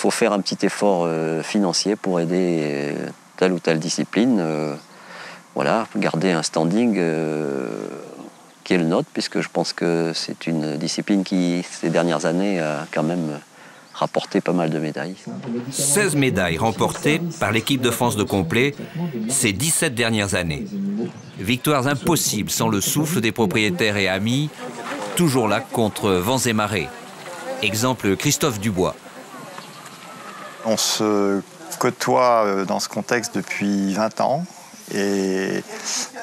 faut faire un petit effort financier pour aider telle ou telle discipline. Voilà, garder un standing qui est le nôtre, puisque je pense que c'est une discipline qui, ces dernières années, a quand même rapporté pas mal de médailles. 16 médailles remportées par l'équipe de France de complet ces 17 dernières années. Victoires impossibles sans le souffle des propriétaires et amis, toujours là contre vents et marées. Exemple Christophe Dubois. On se côtoie dans ce contexte depuis 20 ans. Et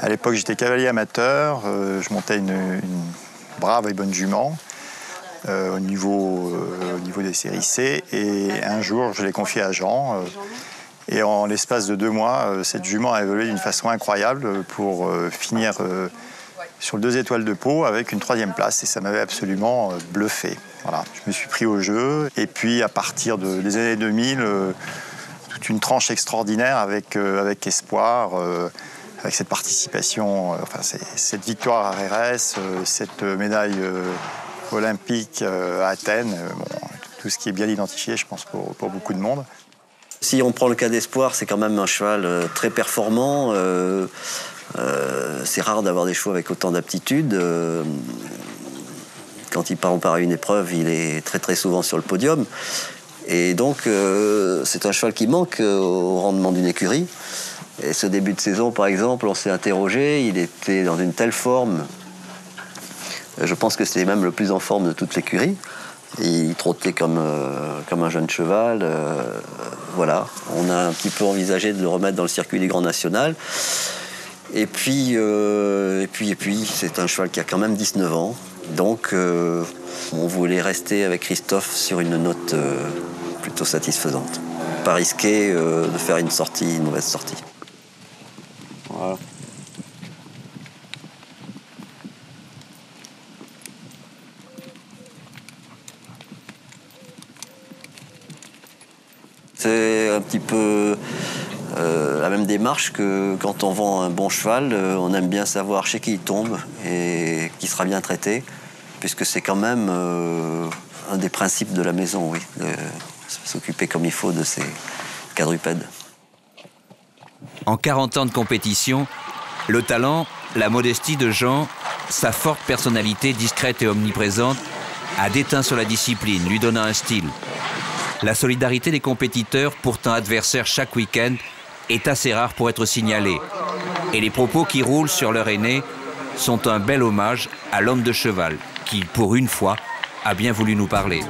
à l'époque, j'étais cavalier amateur, je montais une brave et bonne jument au niveau des séries C. Et un jour, je l'ai confiée à Jean. Et en l'espace de 2 mois, cette jument a évolué d'une façon incroyable pour finir sur le 2 étoiles de Pau avec une 3e place. Et ça m'avait absolument bluffé. Voilà, je me suis pris au jeu. Et puis, à partir des années 2000, toute une tranche extraordinaire avec Espoir, avec cette participation, enfin, cette victoire à RS, cette médaille olympique à Athènes, bon, tout ce qui est bien identifié, je pense, pour beaucoup de monde. Si on prend le cas d'Espoir, c'est quand même un cheval très performant. C'est rare d'avoir des chevaux avec autant d'aptitude. Quand il part à une épreuve, il est très très souvent sur le podium. Et donc, c'est un cheval qui manque au rendement d'une écurie. Et ce début de saison, par exemple, on s'est interrogé, il était dans une telle forme. Je pense que c'était même le plus en forme de toute l'écurie. Il trottait comme un jeune cheval. Voilà, on a un petit peu envisagé de le remettre dans le circuit des Grands Nationals. Et puis, c'est un cheval qui a quand même 19 ans. Donc, on voulait rester avec Christophe sur une note plutôt satisfaisante. Pas risquer de faire une mauvaise sortie. Voilà. C'est un petit peu la même démarche que quand on vend un bon cheval, on aime bien savoir chez qui il tombe et qui sera bien traité, puisque c'est quand même un des principes de la maison, oui, de s'occuper comme il faut de ces quadrupèdes. En 40 ans de compétition, le talent, la modestie de Jean, sa forte personnalité discrète et omniprésente, a déteint sur la discipline, lui donnant un style. La solidarité des compétiteurs, pourtant adversaires chaque week-end, est assez rare pour être signalée. Et les propos qui roulent sur leur aîné sont un bel hommage à l'homme de cheval qui, pour une fois, a bien voulu nous parler.